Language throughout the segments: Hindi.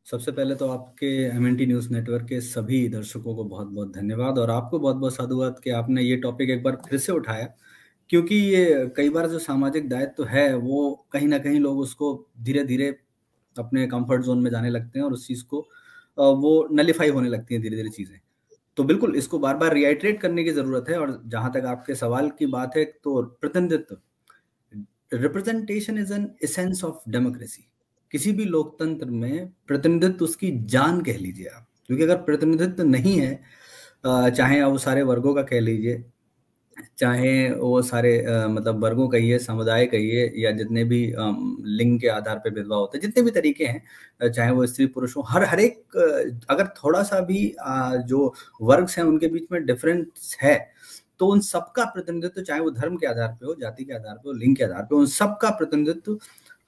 सबसे पहले तो आपके एमएनटी न्यूज़ नेटवर्क के सभी दर्शकों को बहुत-बहुत धन्यवाद और आपको बहुत-बहुत साधुवाद कि आपने ये टॉपिक एक बार फिर से उठाया, क्योंकि ये कई बार जो सामाजिक दायित्व है, वो कहीं न कहीं लोग उसको धीरे-धीरे अपने कम्फर्ट ज़ोन में जाने लगते हैं और उस चीज़ को वो नलिफ़ाई होने लगती हैं धीरे-धीरे चीज़ें। तो बिल्कुल इसको बार-बार रिआइटरेट करने की ज़रूरत है और जहाँ तक आपके सवाल की बात है, तो प्रतिनिधित्व representation is an essence of democracy. किसी भी लोकतंत्र में प्रतिनिधित्व उसकी जान कह लीजिए आप, क्योंकि अगर प्रतिनिधित्व नहीं है, चाहे आप वो सारे वर्गों का कह लीजिए, चाहे वो सारे मतलब वर्गों कहिए, समुदाय कहिए या जितने भी लिंग के आधार पे भेदभाव होते हैं, जितने भी तरीके हैं, चाहे वो स्त्री पुरुष हो, हर एक अगर थोड़ा सा भी जो वर्ग्स हैं उनके बीच में डिफरेंस है, तो उन सबका प्रतिनिधित्व, चाहे वो धर्म के आधार पे हो, जाति के आधार पे हो, लिंग के आधार पे, उन सबका प्रतिनिधित्व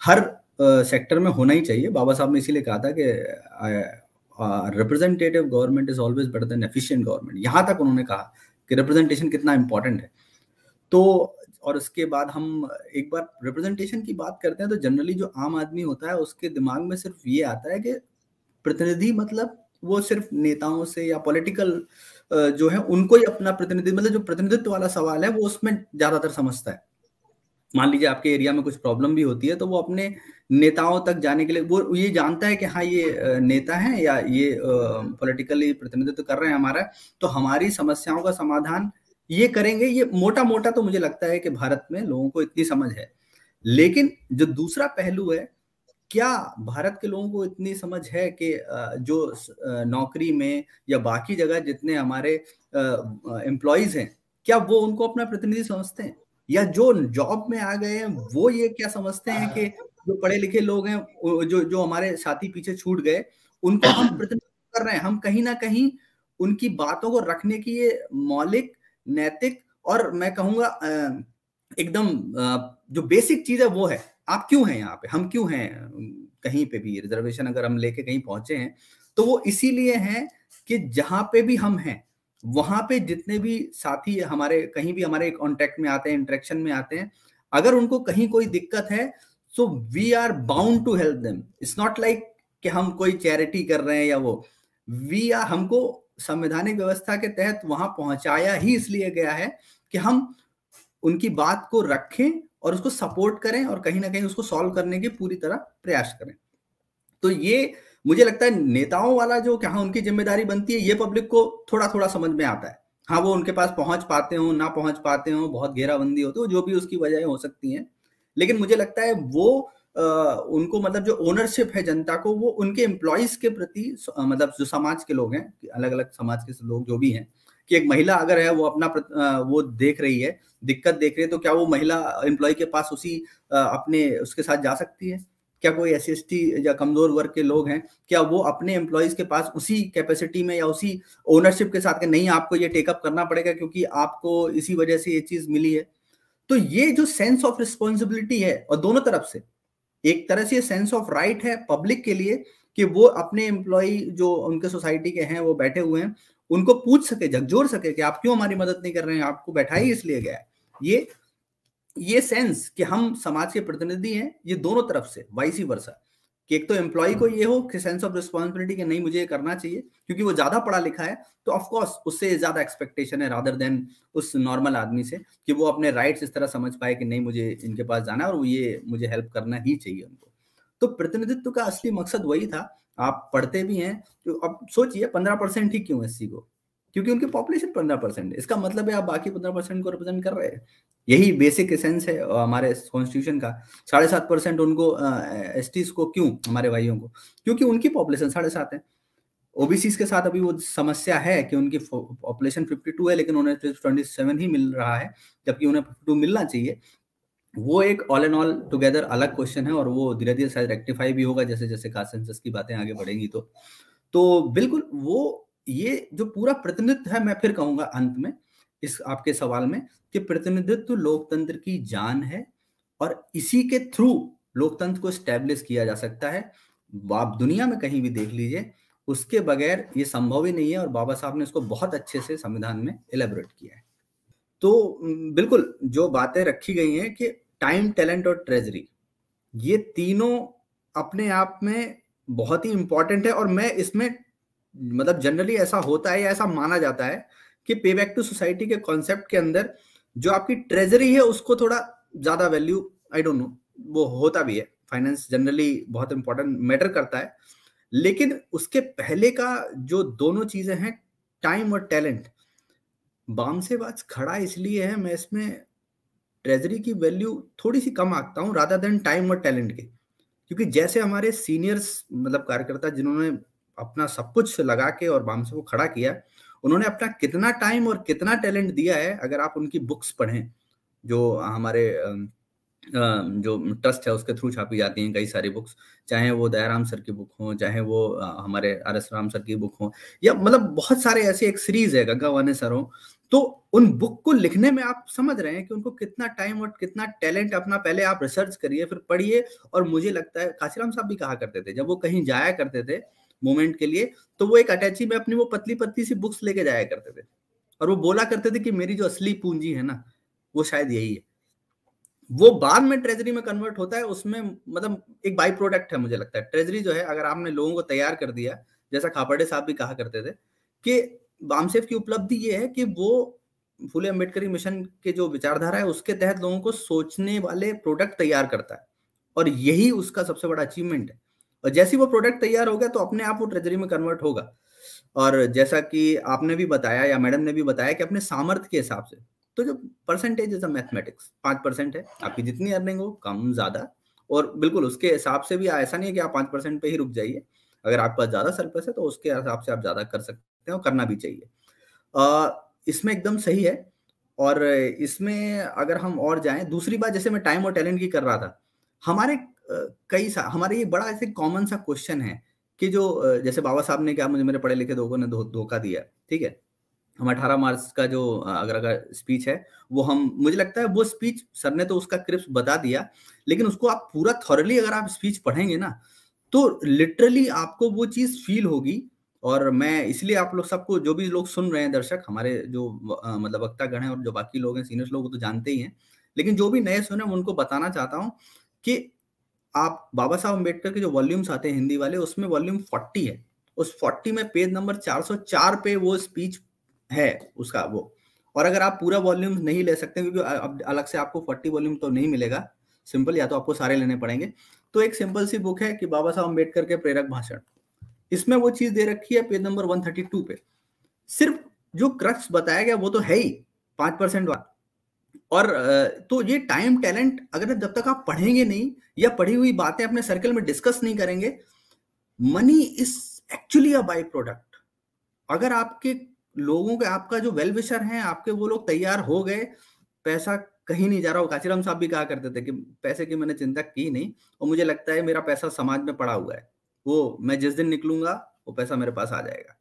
हर सेक्टर में होना ही चाहिए। बाबा साहब ने इसीलिए कहा था कि representative government is always better than efficient government. यहाँ तक उन्होंने कहा कि रिप्रेजेंटेशन कितना इंपॉर्टेंट है। तो और उसके बाद हम एक बार रिप्रेजेंटेशन की बात करते हैं, तो जनरली जो आम आदमी होता है उसके दिमाग में सिर्फ ये आता है कि प्रतिनिधि मतलब वो सिर्फ नेताओं से या पॉलिटिकल जो है उनको ही अपना प्रतिनिधि, मतलब जो प्रतिनिधित्व वाला सवाल है वो उसमें ज्यादातर समझता है। मान लीजिए आपके एरिया में कुछ प्रॉब्लम भी होती है, तो वो अपने नेताओं तक जाने के लिए वो ये जानता है कि हाँ ये नेता हैं या ये पॉलिटिकली प्रतिनिधित्व कर रहे हैं हमारा, तो हमारी समस्याओं का समाधान ये करेंगे। ये मोटा मोटा तो मुझे लगता है कि भारत में लोगों को इतनी समझ है। लेकिन जो दूसरा पहलू है, क्या भारत के लोगों को इतनी समझ है कि जो नौकरी में या बाकी जगह जितने हमारे एम्प्लॉइज हैं, क्या वो उनको अपना प्रतिनिधि समझते हैं? या जो जॉब में आ गए हैं वो ये क्या समझते हैं कि जो पढ़े लिखे लोग हैं, जो जो हमारे साथी पीछे छूट गए, उनको हम प्रतिनिधित्व कर रहे हैं? हम कहीं ना कहीं उनकी बातों को रखने की ये मौलिक, नैतिक और मैं कहूंगा एकदम जो बेसिक चीज है वो है। आप क्यों हैं यहाँ पे, हम क्यों हैं कहीं पे भी, रिजर्वेशन अगर हम लेके कहीं पहुंचे हैं तो वो इसीलिए हैं कि जहां पे भी हम हैं वहां पे जितने भी साथी हमारे कहीं भी हमारे कांटेक्ट में आते हैं, इंटरेक्शन में आते हैं, अगर उनको कहीं कोई दिक्कत है, so we are bound to help them. It's not like कि हम कोई चैरिटी कर रहे हैं या वो, वी आर, हमको संवैधानिक व्यवस्था के तहत वहां पहुंचाया ही इसलिए गया है कि हम उनकी बात को रखें और उसको सपोर्ट करें और कहीं ना कहीं उसको सॉल्व करने की पूरी तरह प्रयास करें। तो ये मुझे लगता है नेताओं वाला जो कहाँ उनकी जिम्मेदारी बनती है, ये पब्लिक को थोड़ा थोड़ा समझ में आता है। हाँ, वो उनके पास पहुंच पाते हो ना पहुंच पाते हो, बहुत घेराबंदी होती हो, जो भी उसकी वजह हो सकती है, लेकिन मुझे लगता है वो उनको मतलब जो ओनरशिप है जनता को, वो उनके एम्प्लॉइज के प्रति मतलब जो समाज के लोग हैं, अलग अलग समाज के लोग जो भी हैं, कि एक महिला अगर है वो अपना वो देख रही है, दिक्कत देख रही है, तो क्या वो महिला एम्प्लॉय के पास उसी अपने उसके साथ जा सकती है? क्या कोई एससी या कमजोर वर्ग के लोग हैं, क्या वो अपने एम्प्लॉइज के पास उसी कैपेसिटी में या उसी ओनरशिप के साथ, नहीं आपको ये टेकअप करना पड़ेगा क्योंकि आपको इसी वजह से ये चीज मिली है? तो ये जो सेंस ऑफ रिस्पॉन्सिबिलिटी है, और दोनों तरफ से एक तरह से सेंस ऑफ राइट है पब्लिक के लिए कि वो अपने एम्प्लॉय जो उनके सोसाइटी के हैं वो बैठे हुए हैं, उनको पूछ सके, झकझोर सके कि आप क्यों हमारी मदद नहीं कर रहे हैं, आपको बैठा ही इसलिए गया है। ये सेंस कि हम समाज के प्रतिनिधि हैं, ये दोनों तरफ से वाइसी वर्सा, कि एक तो एम्प्लॉय को ये हो कि सेंस ऑफ रिस्पॉन्सिबिलिटी कि नहीं मुझे ये करना चाहिए क्योंकि वो ज्यादा पढ़ा लिखा है, तो ऑफ कोर्स उससे ज्यादा एक्सपेक्टेशन है रादर देन उस नॉर्मल आदमी से कि वो अपने राइट्स इस तरह समझ पाए कि नहीं मुझे इनके पास जाना है और ये मुझे हेल्प करना ही चाहिए उनको। तो प्रतिनिधित्व का असली मकसद वही था। आप पढ़ते भी हैं तो अब सोचिए 15% ही क्यों एससी को, क्योंकि उनकी पॉपुलेशन 15% है। इसका मतलब है आप बाकी 15% को रिप्रेजेंट कर रहे हैं। यही बेसिक एसेंस है हमारे कॉन्स्टिट्यूशन का। 7.5% उनको एसटीज को क्यों, हमारे भाइयों को, क्योंकि उनकी पॉपुलेशन 7.5 है। ओबीसी के साथ अभी वो समस्या है कि उनकी पॉपुलेशन 52 है लेकिन उन्हें 27 ही मिल रहा है, जबकि उन्हें 52 मिलना चाहिए। वो एक ऑल एंड ऑल टुगेदर अलग क्वेश्चन है और वो धीरे धीरे शायद रेक्टिफाई भी होगा जैसे जैसे कास्ट सेंसस की बातें आगे बढ़ेंगी। तो बिल्कुल वो ये जो पूरा प्रतिनिधित्व है, मैं फिर कहूंगा अंत में इस आपके सवाल में कि प्रतिनिधित्व लोकतंत्र की जान है और इसी के थ्रू लोकतंत्र को स्टैब्लिश किया जा सकता है। आप दुनिया में कहीं भी देख लीजिए, उसके बगैर ये संभव ही नहीं है और बाबा साहब ने इसको बहुत अच्छे से संविधान में एलेबोरेट किया है। तो बिल्कुल जो बातें रखी गई हैं कि टाइम, टैलेंट और ट्रेजरी, ये तीनों अपने आप में बहुत ही इंपॉर्टेंट है। और मैं इसमें मतलब जनरली ऐसा होता है या ऐसा माना जाता है कि पे बैक टू सोसाइटी के कॉन्सेप्ट के अंदर जो आपकी ट्रेजरी है उसको थोड़ा ज्यादा वैल्यू, आई डोंट नो, वो होता भी है। फाइनेंस जनरली बहुत इंपॉर्टेंट मैटर करता है, लेकिन उसके पहले का जो दोनों चीजें हैं, टाइम और टैलेंट, बाम से बात खड़ा इसलिए है, मैं इसमें ट्रेजरी की वैल्यू थोड़ी सी कम आंकता हूँ रादर देन टाइम और टैलेंट के। क्योंकि जैसे हमारे सीनियर्स मतलब कार्यकर्ता जिन्होंने अपना सब कुछ लगा के और बामसे को खड़ा किया, उन्होंने अपना कितना टाइम और कितना टैलेंट दिया है, अगर आप उनकी बुक्स पढ़ें जो हमारे जो ट्रस्ट है उसके थ्रू छापी जाती हैं कई सारी बुक्स, चाहे वो दयाराम सर की बुक हो, चाहे वो हमारे RS राम सर की बुक हो, या मतलब बहुत सारे ऐसे एक सीरीज है गंगा वाने सर हो, तो उन बुक को लिखने में आप समझ रहे हैं कि उनको कितना टाइम और कितना टैलेंट, अपना पहले आप रिसर्च करिए फिर पढ़िए। और मुझे लगता है काशीराम साहब भी कहा करते थे, जब वो कहीं जाया करते थे मूवमेंट के लिए, तो वो एक अटैची में अपनी वो पतली पतली सी बुक्स लेके जाया करते थे, और वो बोला करते थे कि मेरी जो असली पूंजी है ना वो शायद यही है। वो बाद में ट्रेजरी में कन्वर्ट होता है, उसमें मतलब एक बाई प्रोडक्ट है। मुझे लगता है ट्रेजरी जो है, अगर आपने लोगों को तैयार कर दिया, जैसा खापर्डे साहब भी कहा करते थे कि बामसेफ की उपलब्धि ये है कि वो फुले अम्बेडकरी मिशन के जो विचारधारा है उसके तहत लोगों को सोचने वाले प्रोडक्ट तैयार करता है, और यही उसका सबसे बड़ा अचीवमेंट है। और जैसे ही वो प्रोडक्ट तैयार हो गया तो अपने आप वो ट्रेजरी में कन्वर्ट होगा। और जैसा कि आपने भी बताया या मैडम ने भी बताया कि अपने सामर्थ्य के हिसाब से, तो जो परसेंटेज इज अ मैथमेटिक्स, 5% है आपकी जितनी अर्निंग हो, कम ज्यादा, और बिल्कुल उसके हिसाब से भी ऐसा नहीं है कि आप 5% पे ही रुक जाइए। अगर आपके पास ज्यादा सरप्लस है तो उसके हिसाब से आप ज्यादा कर सकते हैं, और करना भी चाहिए। इसमें एकदम सही है। और इसमें अगर हम और जाएं, दूसरी बात जैसे मैं टाइम और टैलेंट की कर रहा था, हमारे हमारे ये बड़ा ऐसे कॉमन सा क्वेश्चन है कि जो जैसे बाबा साहब ने क्या, मुझे मेरे पढ़े लिखे लोगों ने धोखा दिया, ठीक है। हम 18 मार्च का जो आगरा का स्पीच है, वो हम, मुझे लगता है वो स्पीच सर ने तो उसका क्रिप्स बता दिया, लेकिन उसको आप पूरा थॉरली अगर आप स्पीच पढ़ेंगे ना, तो लिटरली आपको वो चीज फील होगी। और मैं इसलिए आप लोग सबको, जो भी लोग सुन रहे हैं दर्शक हमारे, जो मतलब वक्तागण हैं और जो बाकी लोग हैं सीनियर्स लोग, वो तो जानते ही हैं, लेकिन जो भी नए सुने उनको बताना चाहता हूँ कि आप बाबा साहब अम्बेडकर के जो वॉल्यूम्स आते हैं हिंदी वाले, उसमें वॉल्यूम 40 है, उस 40 में पेज नंबर 404 पे वो स्पीच है उसका वो। और अगर आप पूरा वॉल्यूम नहीं ले सकते, क्योंकि अब अलग से आपको 40 वॉल्यूम तो नहीं मिलेगा सिंपल, या तो आपको सारे लेने पड़ेंगे, तो एक सिंपल सी बुक है कि बाबा साहब अम्बेडकर के प्रेरक भाषण, इसमें वो चीज दे रखी है पेज नंबर 132 पे। सिर्फ जो क्रक्स बताया गया वो तो है ही 5% वाला। और तो ये टाइम टैलेंट, अगर जब तक आप पढ़ेंगे नहीं या पढ़ी हुई बातें अपने सर्कल में डिस्कस नहीं करेंगे, money is actually a by product. अगर आपके लोगों के, आपका जो वेल विशर हैं आपके, वो लोग तैयार हो गए, पैसा कहीं नहीं जा रहा हो। काशीराम साहब भी कहा करते थे कि पैसे की मैंने चिंता की नहीं, और मुझे लगता है मेरा पैसा समाज में पड़ा हुआ है, वो मैं जिस दिन निकलूंगा वो पैसा मेरे पास आ जाएगा।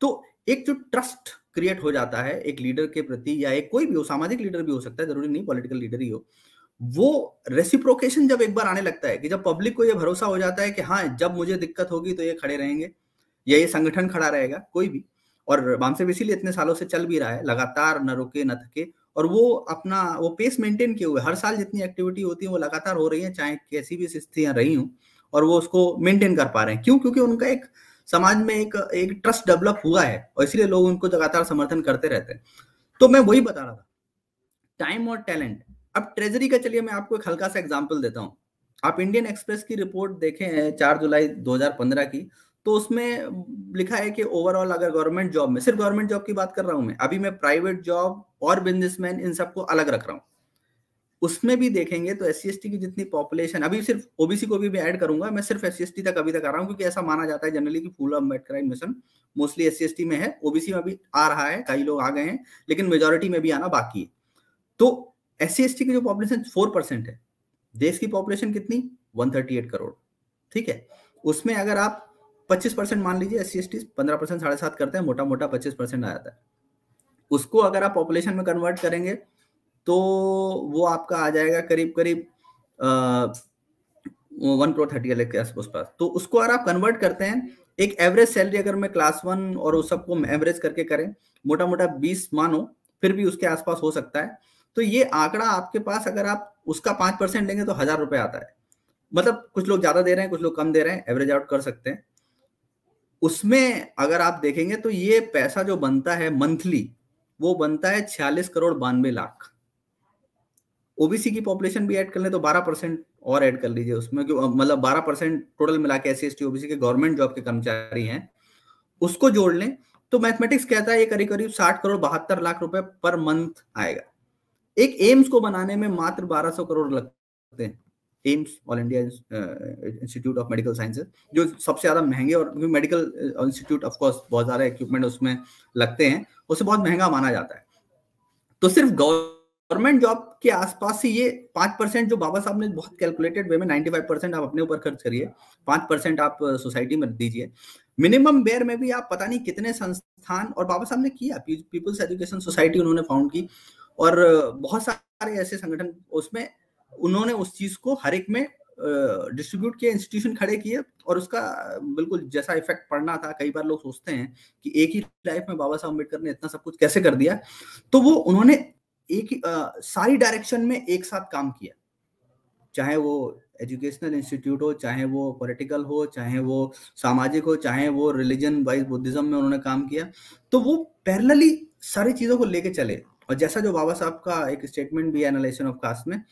तो एक जो ट्रस्ट क्रिएट हो जाता है एक लीडर के प्रति, या एक कोई भी हो, सामाजिक लीडर भी हो सकता है, जरूरी नहीं पॉलिटिकल लीडर ही हो, वो रेसिप्रोकेशन जब एक बार आने लगता है, कि जब पब्लिक को ये भरोसा हो जाता है कि हाँ जब मुझे दिक्कत होगी तो ये खड़े रहेंगे, या ये संगठन खड़ा रहेगा कोई भी। और बामसेफ इसीलिए इतने सालों से चल भी रहा है लगातार, न रुके न थके, और वो अपना वो पेस मेंटेन किए हुए, हर साल जितनी एक्टिविटी होती है वो लगातार हो रही है, चाहे कैसी भी स्थितियां रही हूं, और वो उसको मेंटेन कर पा रहे हैं। क्यों? क्योंकि उनका एक समाज में एक ट्रस्ट डेवलप हुआ है, और इसलिए लोग उनको लगातार समर्थन करते रहते हैं। तो मैं वही बता रहा था, टाइम और टैलेंट। अब ट्रेजरी का चलिए मैं आपको एक हल्का सा एग्जांपल देता हूं। आप इंडियन एक्सप्रेस की रिपोर्ट देखें 4 जुलाई 2015 की, तो उसमें लिखा है कि ओवरऑल अगर गवर्नमेंट जॉब में, सिर्फ गवर्नमेंट जॉब की बात कर रहा हूं मैं, अभी मैं प्राइवेट जॉब और बिजनेसमैन इन सबको अलग रख रहा हूं, उसमें भी देखेंगे तो SC/ST की जितनी पॉपुलेशन, अभी सिर्फ OBC को भी ऐड करूंगा, मैं सिर्फ SC/ST तक अभी तक आ रहा हूं, क्योंकि ऐसा माना जाता है जनरली कि फूल अम्बेडकर मिशन मोस्टली SC/ST में है, OBC में अभी आ रहा है, कई लोग आ गए हैं, लेकिन मेजोरिटी में भी आना बाकी है। तो SC/ST की जो पॉपुलेशन 4% है, देश की पॉपुलेशन कितनी, 138 करोड़, ठीक है। उसमें अगर आप 25% मान लीजिए, SC/ST 15% 7.5 करते हैं, मोटा मोटा 25% आ जाता है। उसको अगर आप पॉपुलेशन में कन्वर्ट करेंगे तो वो आपका आ जाएगा करीब करीब 1 करोड़ 30 लाख के आसपास। तो उसको अगर आप कन्वर्ट करते हैं, एक एवरेज सैलरी अगर मैं क्लास 1 और उस सबको एवरेज करके करें, मोटा मोटा 20 मानो, फिर भी उसके आसपास हो सकता है। तो ये आंकड़ा आपके पास, अगर आप उसका 5% लेंगे तो 1000 रुपए आता है। मतलब कुछ लोग ज्यादा दे रहे हैं, कुछ लोग कम दे रहे हैं, एवरेज आउट कर सकते हैं। उसमें अगर आप देखेंगे तो ये पैसा जो बनता है मंथली, वो बनता है 46 करोड़ 92 लाख। ओबीसी की पॉपुलेशन भी ऐड कर ले तो 12% और ऐड कर लीजिए उसमें, मतलब 12% टोटल मिला के एससी एसटी ओबीसी के गवर्नमेंट जॉब के कर्मचारी हैं, उसको जोड़ लें तो मैथमेटिक्स कहता है ये करीब करीब 60 करोड़ 72 लाख रुपए पर मंथ आएगा। एक एम्स को बनाने में मात्र 1200 करोड़ लगते हैं। AIIMS, all India institute of medical sciences, जो सबसे ज्यादा महंगे, और मेडिकल इंस्टीट्यूट ऑफ कोर्स बहुत सारे इक्विपमेंट उसमें लगते हैं, उसे बहुत महंगा माना जाता है। तो सिर्फ गवर्नमेंट जॉब के आसपास से ये 5% जो बाबा साहब ने बहुत कैलकुलेटेड वे में, 95% आप अपने ऊपर खर्च करिए, 5% आप सोसाइटी में दीजिए। मिनिमम बेयर में भी आप पता नहीं कितने संस्थान, और बाबा साहब ने किया, पीपल्स एजुकेशन सोसाइटी उन्होंने फाउंड की, और बहुत सारे ऐसे संगठन उसमें उन्होंने उस चीज को हर एक में डिस्ट्रीब्यूट किए, इंस्टीट्यूशन खड़े किए, और उसका बिल्कुल जैसा इफेक्ट पड़ना था। कई बार लोग सोचते हैं कि एक ही लाइफ में बाबा साहब अम्बेडकर ने इतना सब कुछ कैसे कर दिया, तो वो उन्होंने एक ही सारी डायरेक्शन में एक साथ काम किया, चाहे वो एजुकेशनल इंस्टीट्यूट हो, चाहे वो पॉलिटिकल हो, चाहे वो सामाजिक हो, चाहे वो रिलीजन वाइज बुद्धिज्म में उन्होंने काम किया। तो वो पैरेलली सारी चीजों को लेके चले। और जैसा जो बाबा साहब का एक स्टेटमेंट भी है एनालाइजेशन ऑफ कास्ट में,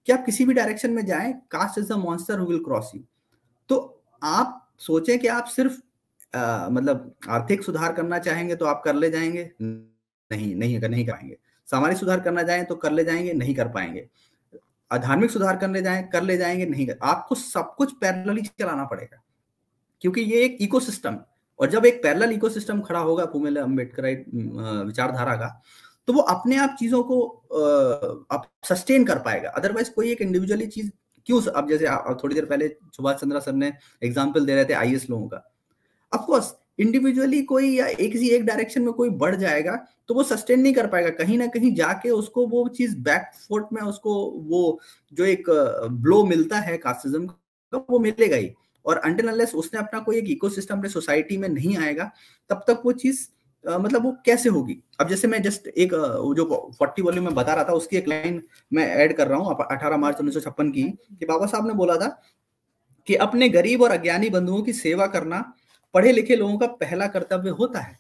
कि आप किसी भी डायरेक्शन में जाएं, caste is the monster who will cross you. तो आप सोचें कि आप सिर्फ मतलब आर्थिक सुधार करना चाहेंगे तो आप कर ले जाएंगे, नहीं पाएंगे। सामाजिक सुधार करना चाहें तो कर ले जाएंगे, नहीं कर पाएंगे। धार्मिक सुधार करने जाएं, कर ले जाएंगे, नहीं कर। आपको सब कुछ पैरेलली चलाना पड़ेगा, क्योंकि ये एक इकोसिस्टम, और जब एक पैरेलल इकोसिस्टम खड़ा होगा फुमेल अम्बेडकराइट विचारधारा का, तो वो अपने आप चीजों को आप सस्टेन कर पाएगा। अदरवाइज कोई एक इंडिविजुअली चीज क्यों, अब जैसे थोड़ी देर पहले सुभाष चंद्र सर ने एग्जाम्पल दे रहे थे आईएएस लोगों का, ऑफकोर्स इंडिविजुअली कोई या एक डायरेक्शन में कोई बढ़ जाएगा तो वो सस्टेन नहीं कर पाएगा, कहीं ना कहीं जाके उसको वो चीज बैकफुट में, उसको वो जो एक ब्लो मिलता है कास्टिज्म का, वो मिलेगा ही। और अनटिल अनलेस उसने अपना कोई एक इकोसिस्टम अपने सोसाइटी में नहीं आएगा, तब तक वो चीज मतलब वो कैसे होगी। अब जैसे मैं जस्ट एक जो 40 वॉल्यूम में बता रहा था, उसकी एक लाइन मैं ऐड कर रहा हूँ 18 मार्च 1956 की, कि बाबा साहब ने बोला था कि अपने गरीब और अज्ञानी बंधुओं की सेवा करना पढ़े लिखे लोगों का पहला कर्तव्य होता है।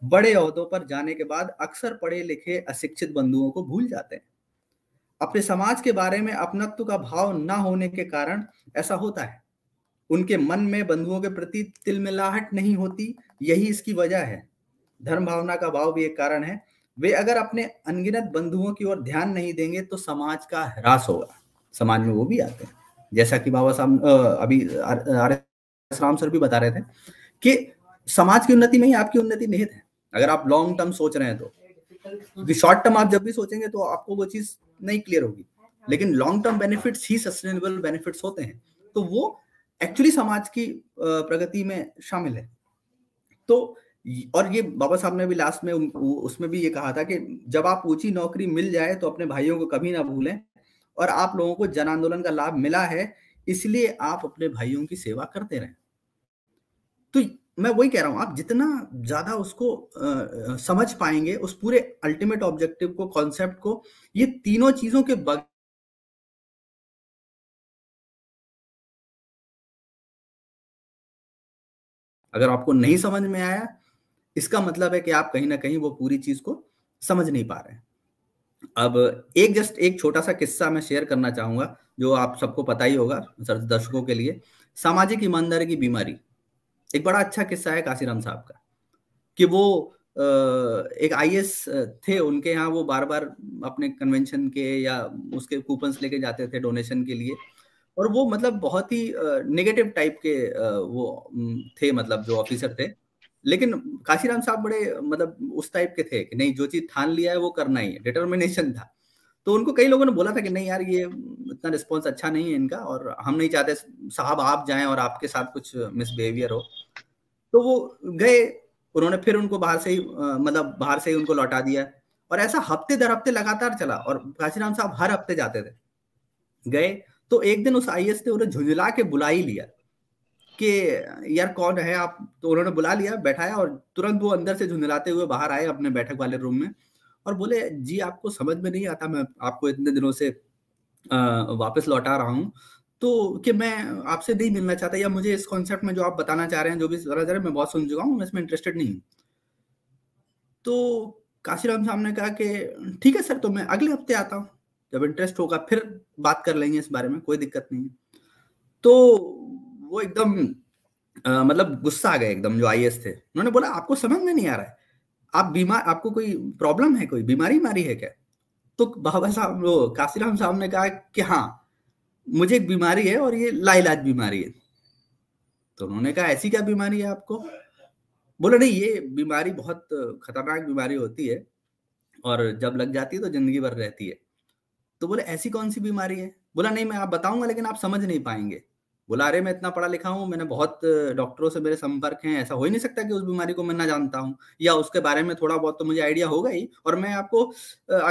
बड़े ओहदों पर जाने के बाद अक्सर पढ़े लिखे अशिक्षित बंधुओं को भूल जाते हैं। अपने समाज के बारे में अपनत्व का भाव न होने के कारण ऐसा होता है। उनके मन में बंधुओं के प्रति तिलमिलाहट नहीं होती, यही इसकी वजह है। धर्म भावना का भाव भी एक कारण है। वे अगर अपने अनगिनत बंधुओं की ओर ध्यान नहीं देंगे तो समाज का ह्रास होगा। समाज में वो भी आते हैं, जैसा कि बाबा साहब अभी आर एस राम सर भी बता रहे थे कि समाज की उन्नति में ही आपकी उन्नति निहित है। अगर आप लॉन्ग टर्म सोच रहे हैं तो शॉर्ट टर्म आप जब भी सोचेंगे तो आपको वो चीज नहीं क्लियर होगी, लेकिन लॉन्ग टर्म बेनिफिट्स ही सस्टेनेबल बेनिफिट्स होते हैं, तो वो एक्चुअली समाज की प्रगति में शामिल है। तो और ये बाबा साहब ने भी लास्ट में उसमें भी ये कहा था कि जब आप ऊंची नौकरी मिल जाए तो अपने भाइयों को कभी ना भूलें, और आप लोगों को जन आंदोलन का लाभ मिला है, इसलिए आप अपने भाइयों की सेवा करते रहें। तो मैं वही कह रहा हूं, आप जितना ज्यादा उसको समझ पाएंगे, उस पूरे अल्टीमेट ऑब्जेक्टिव को, कॉन्सेप्ट को, ये तीनों चीजों के अगर आपको नहीं समझ में आया, इसका मतलब है कि आप कहीं ना कहीं वो पूरी चीज को समझ नहीं पा रहे हैं। अब एक छोटा सा किस्सा मैं शेयर करना चाहूंगा, जो आप सबको पता ही होगा, दर्शकों के लिए। सामाजिक ईमानदारी की बीमारी एक बड़ा अच्छा किस्सा है काशीराम साहब का, कि वो एक आईएएस थे, उनके यहाँ वो बार बार अपने कन्वेंशन के या उसके कूपन्स लेके जाते थे डोनेशन के लिए, और वो मतलब बहुत ही नेगेटिव टाइप के वो थे, मतलब जो ऑफिसर थे। लेकिन काशीराम साहब बड़े मतलब उस टाइप के थे कि नहीं, जो चीज ठान लिया है वो करना ही है, डिटर्मिनेशन था। तो उनको कई लोगों ने बोला था कि नहीं यार, ये इतना रिस्पॉन्स अच्छा नहीं है इनका, और हम नहीं चाहते साहब आप जाएं और आपके साथ कुछ मिसबिहेवियर हो। तो वो गए, उन्होंने फिर उनको बाहर से ही मतलब बाहर से ही उनको लौटा दिया, और ऐसा हफ्ते दर हफ्ते लगातार चला, और काशीराम साहब हर हफ्ते जाते थे। गए तो एक दिन उस आईएएस ने उन्हें झुंझला के बुला ही लिया कि यार कौन है आप। तो उन्होंने बुला लिया, बैठाया, और तुरंत वो अंदर से झुंझलाते हुए बाहर आए अपने बैठक वाले रूम में, और बोले जी आपको समझ में नहीं आता, मैं आपको इतने दिनों से वापस लौटा रहा हूँ, तो कि मैं आपसे नहीं मिलना चाहता, या मुझे इस कॉन्सेप्ट में जो आप बताना चाह रहे हैं, जो भी बताना चाह रहे हैं, मैं बहुत सुन चुका हूँ, मैं इसमें इंटरेस्टेड नहीं हूँ। तो काशीराम साहब ने कहा कि ठीक है सर, तो मैं अगले हफ्ते आता हूँ, जब इंटरेस्ट होगा फिर बात कर लेंगे इस बारे में, कोई दिक्कत नहीं है। तो वो एकदम मतलब गुस्सा आ गए एकदम, जो आईएएस थे। उन्होंने बोला आपको समझ में नहीं आ रहा है, आप बीमार, आपको कोई प्रॉब्लम है, कोई बीमारी मारी है क्या? तो बाबा साहब, वो काशीराम साहब ने कहा कि हाँ, मुझे एक बीमारी है और ये लाइलाज बीमारी है। तो उन्होंने कहा ऐसी क्या बीमारी है आपको? बोला नहीं, ये बीमारी बहुत खतरनाक बीमारी होती है और जब लग जाती है तो जिंदगी भर रहती है। तो बोले ऐसी कौन सी बीमारी है? बोला नहीं, मैं आप बताऊंगा लेकिन आप समझ नहीं पाएंगे। बोला अरे मैं इतना पढ़ा लिखा हूँ, मैंने बहुत डॉक्टरों से मेरे संपर्क हैं, ऐसा हो ही नहीं सकता कि उस बीमारी को मैं ना जानता हूँ, या उसके बारे में थोड़ा बहुत तो मुझे आइडिया होगा ही। और मैं आपको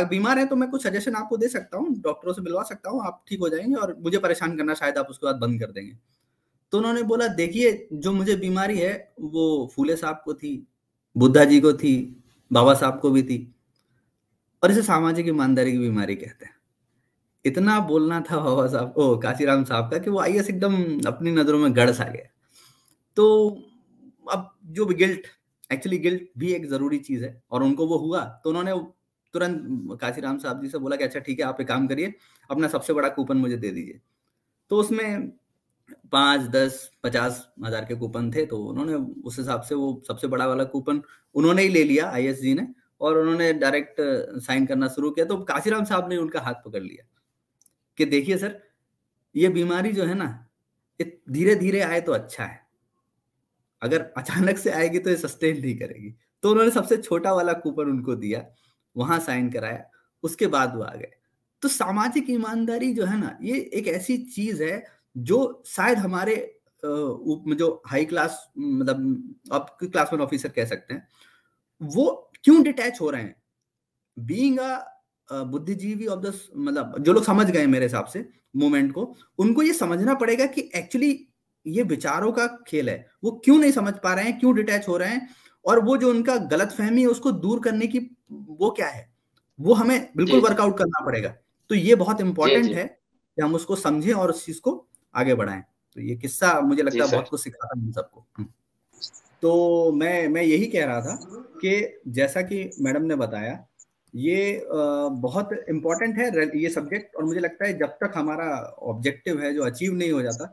बीमार है तो मैं कुछ सजेशन आपको दे सकता हूँ, डॉक्टरों से मिलवा सकता हूँ, आप ठीक हो जाएंगे, और मुझे परेशान करना शायद आप उसके बाद बंद कर देंगे। तो उन्होंने बोला देखिए, जो मुझे बीमारी है वो फूले साहब को थी, बुद्धा जी को थी, बाबा साहब को भी थी, और इसे सामाजिक ईमानदारी की बीमारी कहते हैं। इतना बोलना था बाबा साहब, ओ काशीराम साहब का, कि वो आईएएस एकदम अपनी नजरों में गड़ सा गया। तो अब जो गिल्ट, एक्चुअली गिल्ट भी एक जरूरी चीज है, और उनको वो हुआ, तो उन्होंने तुरंत काशीराम साहब जी से बोला कि अच्छा ठीक है, आप एक काम करिए, अपना सबसे बड़ा कूपन मुझे दे दीजिए। तो उसमें 5, 10, 50 हजार के कूपन थे, तो उन्होंने उस हिसाब से वो सबसे बड़ा वाला कूपन उन्होंने ही ले लिया, आईएएस जी ने, और उन्होंने डायरेक्ट साइन करना शुरू किया। तो काशीराम साहब ने उनका हाथ पकड़ लिया कि देखिए सर, ये बीमारी जो है ना, ये धीरे धीरे आए तो अच्छा है, अगर अचानक से आएगी तो ये सस्टेन नहीं करेगी। तो उन्होंने सबसे छोटा वाला कूपन उनको दिया, वहां साइन कराया, उसके बाद वो आ गए। तो सामाजिक ईमानदारी जो है ना, ये एक ऐसी चीज है जो शायद हमारे जो हाई क्लास, मतलब आप क्लास 1 ऑफिसर कह सकते हैं, वो क्यों डिटैच हो रहे हैं। बीइंग अ बुद्धिजीवी ऑफ द, मतलब जो लोग समझ गए मेरे हिसाब से मूवमेंट को, उनको ये समझना पड़ेगा कि एक्चुअली ये विचारों का खेल है। वो क्यों नहीं समझ पा रहे हैं, क्यों डिटैच हो रहे हैं, और वो जो उनका गलतफहमी है उसको दूर करने की वो क्या है, वो हमें बिल्कुल जी जी वर्कआउट करना पड़ेगा। तो ये बहुत जी इंपॉर्टेंट जी है कि हम उसको समझें और उस चीज को आगे बढ़ाएं। तो ये किस्सा मुझे लगता जी है बहुत सर। कुछ सिखाता है हम सबको। तो मैं यही कह रहा था कि जैसा कि मैडम ने बताया, ये बहुत इम्पोर्टेंट है ये सब्जेक्ट, और मुझे लगता है जब तक हमारा ऑब्जेक्टिव है जो अचीव नहीं हो जाता,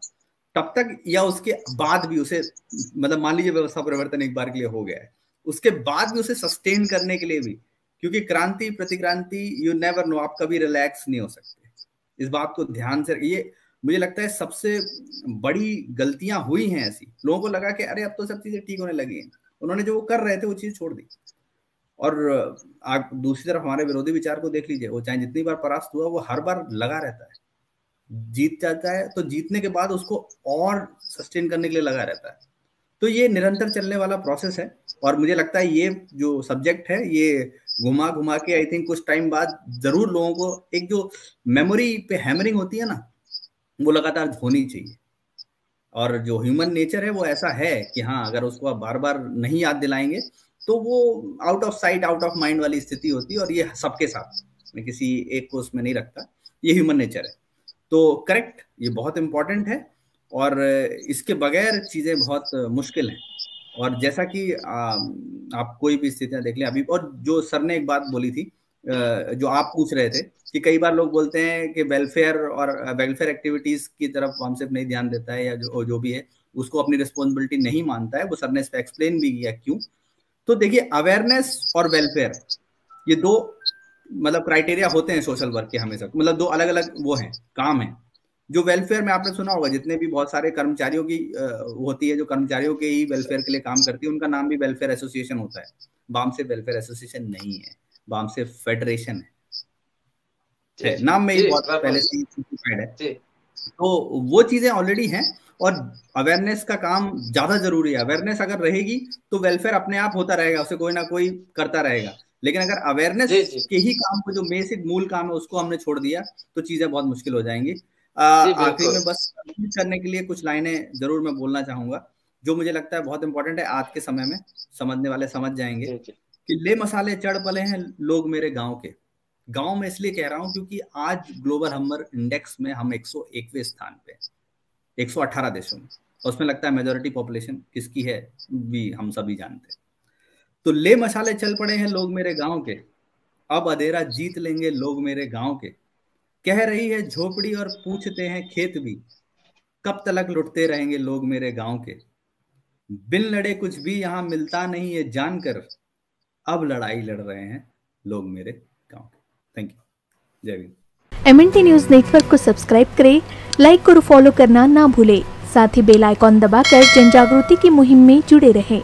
तब तक, या उसके बाद भी उसे, मतलब मान लीजिए व्यवस्था परिवर्तन एक बार के लिए हो गया है, उसके बाद भी उसे सस्टेन करने के लिए भी, क्योंकि क्रांति प्रतिक्रांति, यू नेवर नो, आप कभी रिलैक्स नहीं हो सकते। इस बात को ध्यान से, ये मुझे लगता है सबसे बड़ी गलतियां हुई हैं ऐसी, लोगों को लगा कि अरे अब तो सब चीजें ठीक होने लगी हैं, उन्होंने जो वो कर रहे थे वो चीज छोड़ दी। और आप दूसरी तरफ हमारे विरोधी विचार को देख लीजिए, वो चाहे जितनी बार परास्त हुआ, वो हर बार लगा रहता है, जीत जाता है तो जीतने के बाद उसको और सस्टेन करने के लिए लगा रहता है। तो ये निरंतर चलने वाला प्रोसेस है, और मुझे लगता है ये जो सब्जेक्ट है, ये घुमा घुमा के आई थिंक कुछ टाइम बाद जरूर लोगों को एक जो मेमोरी पे हैमरिंग होती है ना, वो लगातार होनी चाहिए। और जो ह्यूमन नेचर है वो ऐसा है कि हाँ, अगर उसको आप बार बार नहीं याद दिलाएंगे तो वो out of sight out of mind वाली स्थिति होती है, और ये सबके साथ, मैं किसी एक को उसमें नहीं रखता, ये ह्यूमन नेचर है। तो करेक्ट, ये बहुत इंपॉर्टेंट है, और इसके बगैर चीजें बहुत मुश्किल हैं। और जैसा कि आप कोई भी स्थितियां देख लें अभी, और जो सर ने एक बात बोली थी, जो आप पूछ रहे थे, कि कई बार लोग बोलते हैं कि वेलफेयर और वेलफेयर एक्टिविटीज की तरफ वामसिफ नहीं ध्यान देता है, या जो भी है उसको अपनी रिस्पॉन्सिबिलिटी नहीं मानता है। वो सर ने इस पर एक्सप्लेन भी किया क्यों। तो देखिए, अवेयरनेस और वेलफेयर, ये दो, मतलब क्राइटेरिया होते हैं सोशल वर्क के हमेशा, मतलब दो अलग अलग वो हैं, काम है। जो वेलफेयर में आपने सुना होगा, जितने भी बहुत सारे कर्मचारियों की होती है, जो कर्मचारियों के ही वेलफेयर के लिए काम करती है, उनका नाम भी वेलफेयर एसोसिएशन होता है। वामसिफ वेलफेयर एसोसिएशन नहीं है, वामसिफ फेडरेशन जी है, जी नाम में ही जी बहुत बराबर पहले सर। से ही simplified है। जी तो वो चीजें ऑलरेडी हैं, और अवेयरनेस का काम ज्यादा जरूरी है। अवेयरनेस अगर रहेगी तो वेलफेयर अपने आप होता रहेगा, उसे कोई ना कोई करता रहेगा। लेकिन अगर अवेयरनेस जी जी के ही काम को, जो बेसिक मूल काम है, उसको हमने छोड़ दिया, तो चीजें बहुत मुश्किल हो जाएंगी। जी आखिरी बिल्कुल। में बस कंक्लूड करने के लिए कुछ लाइनें जरूर मैं बोलना चाहूंगा, जो मुझे लगता है बहुत इंपॉर्टेंट है आज के समय में, समझने वाले समझ जाएंगे। जी जी कि ले मसाले चढ़ पले हैं लोग मेरे गांव के, गांव में इसलिए कह रहा हूं क्योंकि आज ग्लोबल हम्बर इंडेक्स में हम 101वें स्थान पे, 118 देशों में, उसमें लगता है मेजॉरिटी पॉपुलेशन किसकी है भी हम सभी जानते हैं। तो ले मशाले चल पड़े हैं लोग मेरे गांव के, अब अंधेरा जीत लेंगे लोग मेरे गांव के, कह रही है झोपड़ी और पूछते हैं खेत भी, कब तक लुटते रहेंगे लोग मेरे गांव के, बिन लड़े कुछ भी यहाँ मिलता नहीं है जानकर, अब लड़ाई लड़ रहे हैं लोग मेरे गांव के। Thank you. जय हिंद। MNT न्यूज नेटवर्क को सब्सक्राइब करें, लाइक और फॉलो करना ना भूलें। साथ ही बेल आइकॉन दबाकर जन जागृति की मुहिम में जुड़े रहें।